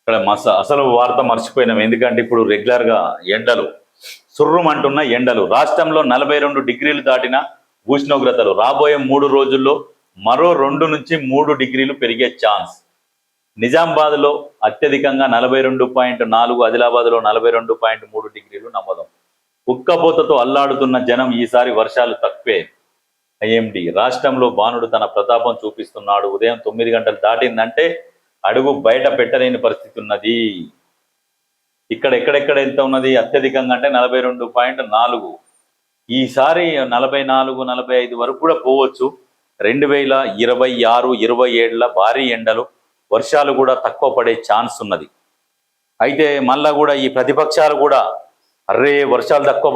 ఇక్కడ అసలు వార్త మర్చిపోయినాం. ఎందుకంటే ఇప్పుడు రెగ్యులర్గా ఎండలు సుర్రుమంటున్న ఎండలు. రాష్ట్రంలో 42 డిగ్రీలు దాటిన ఉష్ణోగ్రతలు. రాబోయే 3 రోజుల్లో మరో 2 నుంచి 3 డిగ్రీలు పెరిగే ఛాన్స్. నిజామాబాద్లో అత్యధికంగా 42.4, ఆదిలాబాద్లో 42.3 డిగ్రీలు నమోదం. ఉక్కపోతతో అల్లాడుతున్న జనం. ఈసారి వర్షాలు తక్కువే. ఐఎండి రాష్ట్రంలో బాణుడు తన ప్రతాపం చూపిస్తున్నాడు. ఉదయం 9 గంటలు దాటిందంటే అడుగు బయట పెట్టలేని పరిస్థితి ఉన్నది. ఎక్కడెక్కడ ఎంత ఉన్నది? అత్యధికంగా అంటే 42.4. ఈసారి 44, 45 వరకు కూడా పోవచ్చు. 2026, 27ల భారీ ఎండలు, వర్షాలు కూడా తక్కువ పడే ఛాన్స్ ఉన్నది. అయితే మళ్ళా కూడా ఈ ప్రతిపక్షాలు కూడా అర్రే వర్షాలు తక్కువ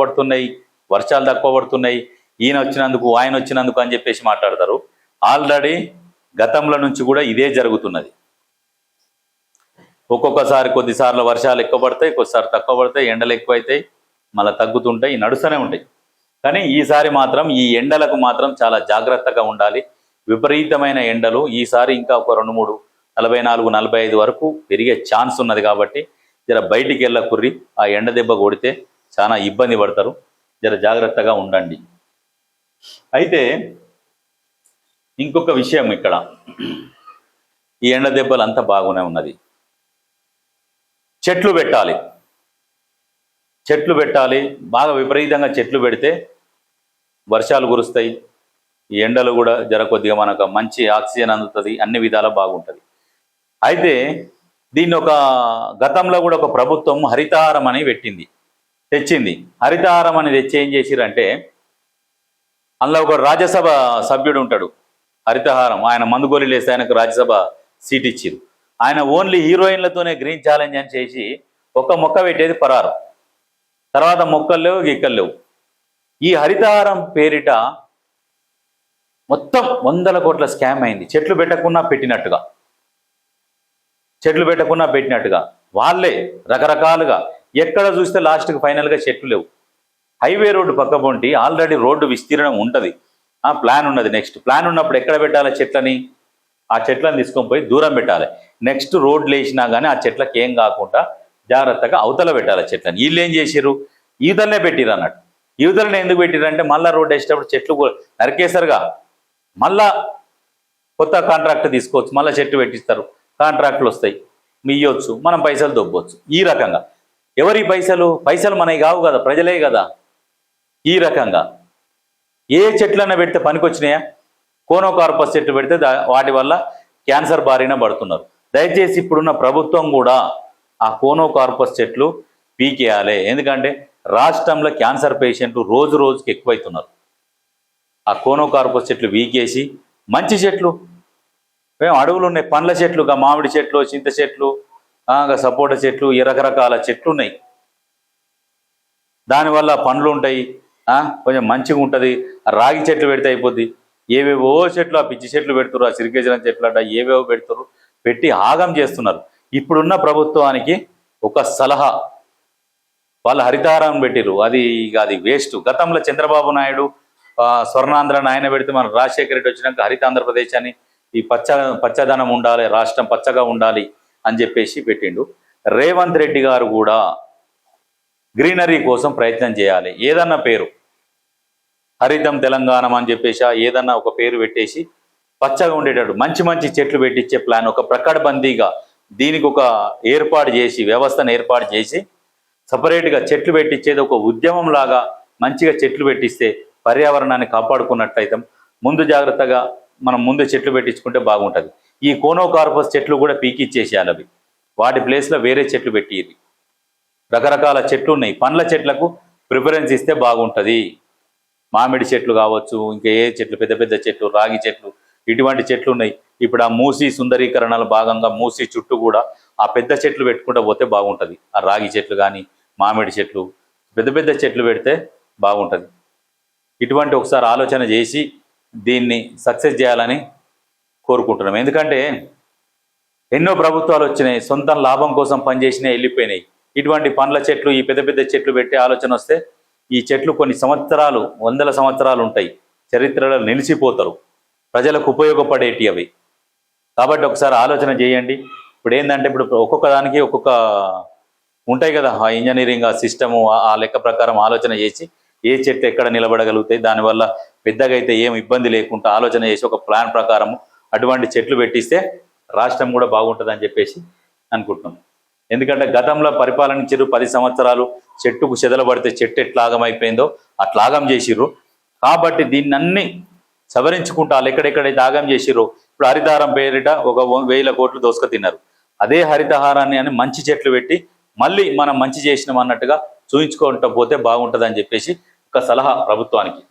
పడుతున్నాయి, ఈయన వచ్చినందుకు ఆయన వచ్చినందుకు అని చెప్పేసి మాట్లాడతారు. ఆల్రెడీ గతంలో నుంచి కూడా ఇదే జరుగుతున్నది. ఒక్కొక్కసారి కొద్దిసార్లు వర్షాలు ఎక్కువ పడతాయి, కొద్దిసారి తక్కువ పడతాయి, ఎండలు ఎక్కువ అవుతాయి, మళ్ళీ తగ్గుతుంటాయి, నడుస్తూనే ఉంటాయి. కానీ ఈసారి మాత్రం ఈ ఎండలకు మాత్రం చాలా జాగ్రత్తగా ఉండాలి. విపరీతమైన ఎండలు ఈసారి ఇంకా ఒక 2, 3, 44, 45 వరకు పెరిగే ఛాన్స్ ఉన్నది. కాబట్టి జర బయటికి వెళ్ళకుర్రి. ఆ ఎండ దెబ్బ కొడితే చాలా ఇబ్బంది పడతారు. జర జాగ్రత్తగా ఉండండి. అయితే ఇంకొక విషయం, ఇక్కడ ఈ ఎండ దెబ్బలు అంతా బాగానే ఉన్నది. చెట్లు పెట్టాలి. బాగా విపరీతంగా చెట్లు పెడితే వర్షాలు కురుస్తాయి. ఈ ఎండలు కూడా జర కొద్దిగా మనకు మంచి ఆక్సిజన్ అందుతుంది, అన్ని విధాలా బాగుంటుంది. అయితే దీన్ని గతంలో కూడా ఒక ప్రభుత్వం హరితహారం అని తెచ్చింది. హరితహారం అని తెచ్చి ఏం చేసిరంటే, అందులో ఒక రాజ్యసభ సభ్యుడు ఉంటాడు. హరితహారం ఆయన మందుగోళీలు వేస్తే ఆయనకు రాజ్యసభ సీట్ ఇచ్చిరు. ఆయన ఓన్లీ హీరోయిన్లతోనే గ్రీన్ ఛాలెంజ్ అని చేసి ఒక మొక్క పెట్టేది పరారు. తర్వాత మొక్కలు లేవు, గిక్కలు లేవు. ఈ హరితహారం పేరిట మొత్తం 100 కోట్ల స్కామ్ అయింది. చెట్లు పెట్టకున్నా పెట్టినట్టుగా వాళ్ళే రకరకాలుగా ఎక్కడ చూస్తే లాస్ట్కి ఫైనల్గా చెట్లు లేవు. హైవే రోడ్డు పక్క పొంటి ఆల్రెడీ రోడ్డు విస్తీర్ణం ఉంటుంది, ప్లాన్ ఉన్నది. నెక్స్ట్ ప్లాన్ ఉన్నప్పుడు ఎక్కడ పెట్టాలి చెట్లని? ఆ చెట్లను తీసుకొని పోయి దూరం పెట్టాలి. నెక్స్ట్ రోడ్లు వేసినా కానీ ఆ చెట్లకి ఏం కాకుండా జాగ్రత్తగా అవతల పెట్టాలి చెట్లని. వీళ్ళు ఏం చేసిర్రు? ఈతలనే పెట్టిరు అన్నట్టు. ఈతలని ఎందుకు పెట్టిరంటే మళ్ళీ రోడ్డు వేసేటప్పుడు చెట్లు నరికేసరిగా మళ్ళా కొత్త కాంట్రాక్ట్ తీసుకోవచ్చు, మళ్ళీ చెట్టు పెట్టిస్తారు, కాంట్రాక్టులు వస్తాయి, మియ్యొచ్చు, మనం పైసలు దొబ్బొచ్చు. ఈ రకంగా ఎవరి పైసలు మనవి కావు కదా, ప్రజలే కదా. ఈ రకంగా ఏ చెట్లన్నా పెడితే పనికొచ్చినాయా? కోనోకార్పస్ చెట్లు పెడితే వాటి వల్ల క్యాన్సర్ బారిన పడుతున్నారు. దయచేసి ఇప్పుడున్న ప్రభుత్వం కూడా ఆ కోనోకార్పస్ చెట్లు పీకేయాలి. ఎందుకంటే రాష్ట్రంలో క్యాన్సర్ పేషెంట్లు రోజు రోజుకి ఎక్కువైతున్నారు. ఆ కోనోకార్పస్ చెట్లు వీకేసి మంచి చెట్లు, అడవులు ఉన్నాయి, పండ్ల చెట్లు, మామిడి చెట్లు, చింత చెట్లు, సపోటా చెట్లు, ఈ రకరకాల చెట్లు ఉన్నాయి. దానివల్ల పండ్లు ఉంటాయి, కొంచెం మంచిగా ఉంటుంది. రాగి చెట్లు పెడితే అయిపోద్ది. ఏవేవో చెట్లు, ఆ పిచ్చి చెట్లు పెడుతున్నారు, ఆ సిరికేజనం చెట్లు అట ఏవేవో పెట్టి ఆగం చేస్తున్నారు. ఇప్పుడున్న ప్రభుత్వానికి ఒక సలహా, వాళ్ళు హరితహారం పెట్టిరు, అది వేస్ట్. గతంలో చంద్రబాబు నాయుడు స్వర్ణాంధ్ర నాయన పెడితే మన రాజశేఖర రెడ్డి వచ్చినాక హరితాంధ్రప్రదేశ్ అని ఈ పచ్చదనం ఉండాలి, రాష్ట్రం పచ్చగా ఉండాలి అని చెప్పేసి పెట్టిండు. రేవంత్ రెడ్డి గారు కూడా గ్రీనరీ కోసం ప్రయత్నం చేయాలి. ఏదన్నా పేరు హరితం తెలంగాణ అని చెప్పేసి ఏదన్నా ఒక పేరు పెట్టేసి పచ్చగా ఉండేటట్టు మంచి మంచి చెట్లు పెట్టించే ప్లాన్, ఒక ప్రకటబందీగా దీనికి ఒక వ్యవస్థను ఏర్పాటు చేసి సపరేట్గా చెట్లు పెట్టించేది ఒక ఉద్యమం లాగా మంచిగా చెట్లు పెట్టిస్తే పర్యావరణాన్ని కాపాడుకున్నట్టయితే ముందు జాగ్రత్తగా మనం ముందు చెట్లు పెట్టించుకుంటే బాగుంటుంది. ఈ కోనోకార్పస్ చెట్లు కూడా పీకిచ్చేసేయాలి. అవి వాటి ప్లేస్లో వేరే చెట్లు పెట్టింది. రకరకాల చెట్లు ఉన్నాయి. పండ్ల చెట్లకు ప్రిఫరెన్స్ ఇస్తే బాగుంటుంది. మామిడి చెట్లు కావచ్చు, ఇంకా ఏ చెట్లు, పెద్ద పెద్ద చెట్లు, రాగి చెట్లు, ఇటువంటి చెట్లు ఉన్నాయి. ఇప్పుడు ఆ మూసీ సుందరీకరణలో భాగంగా మూసీ చుట్టూ కూడా ఆ పెద్ద చెట్లు పెట్టుకుంటూ పోతే బాగుంటుంది. ఆ రాగి చెట్లు కానీ మామిడి చెట్లు, పెద్ద పెద్ద చెట్లు పెడితే బాగుంటుంది. ఇటువంటి ఒకసారి ఆలోచన చేసి దీన్ని సక్సెస్ చేయాలని కోరుకుంటున్నాం. ఎందుకంటే ఎన్నో ప్రభుత్వాలు వచ్చినాయి, సొంత లాభం కోసం పనిచేసినాయి, వెళ్ళిపోయినాయి. ఇటువంటి పండ్ల చెట్లు, ఈ పెద్ద పెద్ద చెట్లు పెట్టే ఆలోచన వస్తే ఈ చెట్లు కొన్ని సంవత్సరాలు, 100 సంవత్సరాలు ఉంటాయి, చరిత్రలో నిలిచిపోతారు, ప్రజలకు ఉపయోగపడేటి అవి. కాబట్టి ఒకసారి ఆలోచన చేయండి. ఇప్పుడు ఏంటంటే ఇప్పుడు ఒక్కొక్క దానికి ఒక్కొక్క ఉంటాయి కదా, ఆ ఇంజనీరింగ్ ఆ సిస్టము ఆ లెక్క ప్రకారం ఆలోచన చేసి ఏ చెట్టు ఎక్కడ నిలబడగలుగుతాయి, దానివల్ల పెద్దగా అయితే ఏం ఇబ్బంది లేకుండా ఆలోచన చేసి ఒక ప్లాన్ ప్రకారము అటువంటి చెట్లు పెట్టిస్తే రాష్ట్రం కూడా బాగుంటుందని చెప్పేసి అనుకుంటున్నాం. ఎందుకంటే గతంలో పరిపాలనించారు 10 సంవత్సరాలు, చెట్టుకు చెదలు పడితే చెట్టు ఎట్లా ఆగమైపోయిందో అట్లా ఆగం చేసిర్రు. కాబట్టి దీన్ని అన్ని సవరించుకుంటూ వాళ్ళు ఎక్కడెక్కడైతే ఆగం చేసిర్రో ఇప్పుడు హరితహారం పేరిట ఒక 1000 కోట్లు దోసుక తిన్నారు. అదే హరితహారాన్ని అని మంచి చెట్లు పెట్టి మళ్ళీ మనం మంచి చేసినాం అన్నట్టుగా చూయించుకుంటూ పోతే బాగుంటుందని చెప్పేసి ఒక సలహా ప్రభుత్వానికి.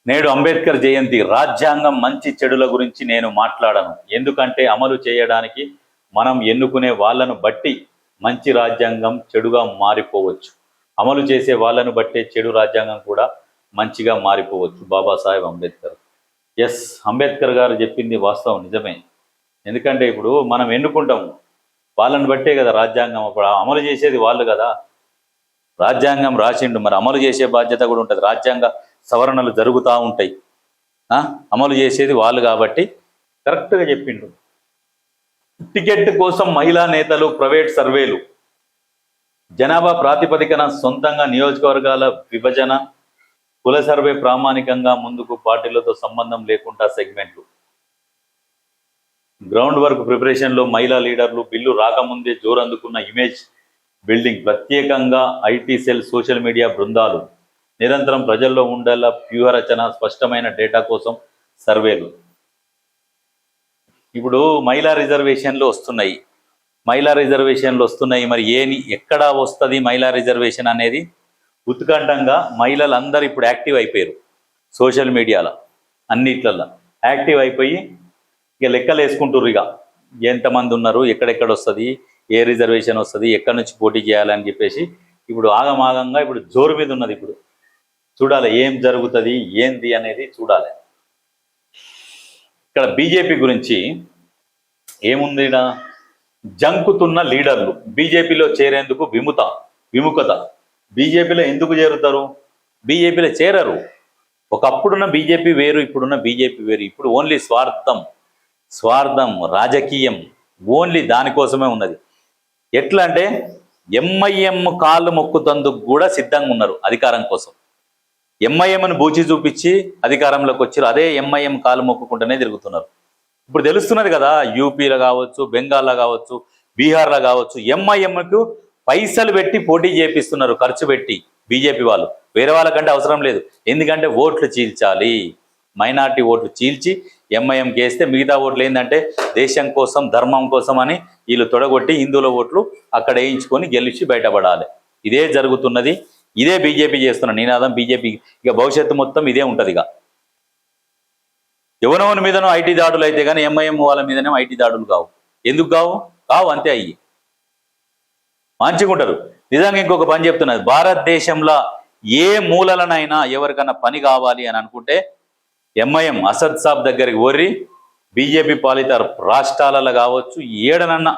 నేడు అంబేద్కర్ జయంతి. రాజ్యాంగం మంచి చెడుల గురించి నేను మాట్లాడను, ఎందుకంటే అమలు చేయడానికి మనం ఎన్నుకునే వాళ్ళను బట్టి మంచి రాజ్యాంగం చెడుగా మారిపోవచ్చు, అమలు చేసే వాళ్ళను బట్టే చెడు రాజ్యాంగం కూడా మంచిగా మారిపోవచ్చు. బాబాసాహెబ్ అంబేద్కర్. ఎస్, అంబేద్కర్ గారు చెప్పింది వాస్తవం, నిజమే. ఎందుకంటే ఇప్పుడు మనం ఎన్నుకుంటాము వాళ్ళని బట్టే కదా రాజ్యాంగం, అప్పుడు అమలు చేసేది వాళ్ళు కదా. రాజ్యాంగం రాసిండు, మరి అమలు చేసే బాధ్యత కూడా ఉంటుంది. రాజ్యాంగ సవరణలు జరుగుతూ ఉంటాయి, అమలు చేసేది వాళ్ళు కాబట్టి కరెక్ట్గా చెప్పిండు. టికెట్ కోసం మహిళా నేతలు ప్రైవేట్ సర్వేలు, జనాభా ప్రాతిపదికన సొంతంగా నియోజకవర్గాల విభజన, కుల సర్వే ప్రామాణికంగా ముందుకు, పార్టీలతో సంబంధం లేకుండా సెగ్మెంట్లు. గ్రౌండ్ వర్క్ ప్రిపరేషన్లో మహిళా లీడర్లు, బిల్లు రాకముందే జోరందుకున్న ఇమేజ్ బిల్డింగ్, ప్రత్యేకంగా ఐటీ సెల్, సోషల్ మీడియా బృందాలు, నిరంతరం ప్రజల్లో ఉండేలా వ్యూహరచన, స్పష్టమైన డేటా కోసం సర్వేలు. ఇప్పుడు మహిళా రిజర్వేషన్లు వస్తున్నాయి, మరి ఎక్కడ వస్తుంది మహిళా రిజర్వేషన్ అనేది ఉత్కంఠంగా మహిళలందరూ ఇప్పుడు యాక్టివ్ అయిపోయారు. సోషల్ మీడియాలో అన్నిట్లలో యాక్టివ్ అయిపోయి ఇక లెక్కలు వేసుకుంటారు. ఇక ఎంతమంది ఉన్నారు, ఎక్కడెక్కడ వస్తుంది, ఏ రిజర్వేషన్ వస్తుంది, ఎక్కడి నుంచి పోటీ చేయాలని చెప్పేసి ఇప్పుడు ఆగమాగంగా ఇప్పుడు జోరు మీద ఉన్నది. ఇప్పుడు చూడాలి ఏం జరుగుతుంది ఏంది అనేది చూడాలి. ఇక్కడ బీజేపీ గురించి ఏముంది, జంకుతున్న లీడర్లు బీజేపీలో చేరేందుకు విముఖత. బీజేపీలో ఎందుకు చేరుతారు? బీజేపీలో చేరరు. ఒకప్పుడున్న బీజేపీ వేరు, ఇప్పుడున్న బీజేపీ వేరు. ఇప్పుడు ఓన్లీ స్వార్థం రాజకీయం, ఓన్లీ దానికోసమే ఉన్నది. ఎట్లా అంటే ఎంఐఎం కాళ్ళు మొక్కుతందుకు కూడా సిద్ధంగా ఉన్నారు అధికారం కోసం. ఎంఐఎంను బూచి చూపించి అధికారంలోకి వచ్చారు, అదే ఎంఐఎం కాలు మొక్కుకుంటూనే తిరుగుతున్నారు. ఇప్పుడు తెలుస్తున్నది కదా, యూపీలో కావచ్చు, బెంగాల్లో కావచ్చు, బీహార్లో కావచ్చు, ఎంఐఎంకు పైసలు పెట్టి పోటీ చేపిస్తున్నారు, ఖర్చు పెట్టి. బీజేపీ వాళ్ళు వేరే వాళ్ళకంటే అవసరం లేదు, ఎందుకంటే ఓట్లు చీల్చాలి, మైనార్టీ ఓట్లు చీల్చి ఎంఐఎంకి వేస్తే మిగతా ఓట్లు ఏంటంటే దేశం కోసం ధర్మం కోసం అని వీళ్ళు తొడగొట్టి హిందువుల ఓట్లు అక్కడ వేయించుకొని గెలిచి బయటపడాలి. ఇదే జరుగుతున్నది, ఇదే బీజేపీ చేస్తున్న నినాదం. బీజేపీ ఇక భవిష్యత్తు మొత్తం ఇదే ఉంటుంది. ఇక ఎవరెవరి మీదనో ఐటీ దాడులు అయితే కానీ ఎంఐఎం వాళ్ళ మీదనేమో ఐటీ దాడులు కావు. ఎందుకు కావు అంతే, అయ్యి మంచిగా ఉంటారు. నిజంగా ఇంకొక పని చెప్తున్నది, భారతదేశంలో ఏ మూలలనైనా ఎవరికైనా పని కావాలి అని అనుకుంటే ఎంఐఎం అసద్ సాబ్ దగ్గరికి ఓర్రి బీజేపీ పాలిత రాష్ట్రాలలో కావచ్చు ఏడనన్నా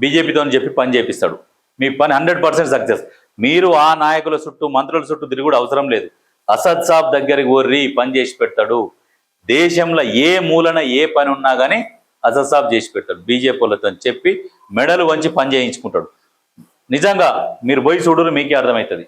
బీజేపీతో చెప్పి పని చేపిస్తాడు. మీ పని 100% సక్సెస్. మీరు ఆ నాయకుల చుట్టూ మంత్రుల చుట్టూ తిరుగుడు అవసరం లేదు. అసద్ సాబ్ దగ్గరికి ఓర్రి పని చేసి పెడతాడు. దేశంలో ఏ మూలన ఏ పని ఉన్నా కానీ అసద్ సాబ్ చేసి పెడతాడు. బీజేపీ వాళ్ళతో చెప్పి మెడలు వంచి పని చేయించుకుంటాడు. నిజంగా మీరు పోయి చూడరు, మీకే అర్థమవుతుంది.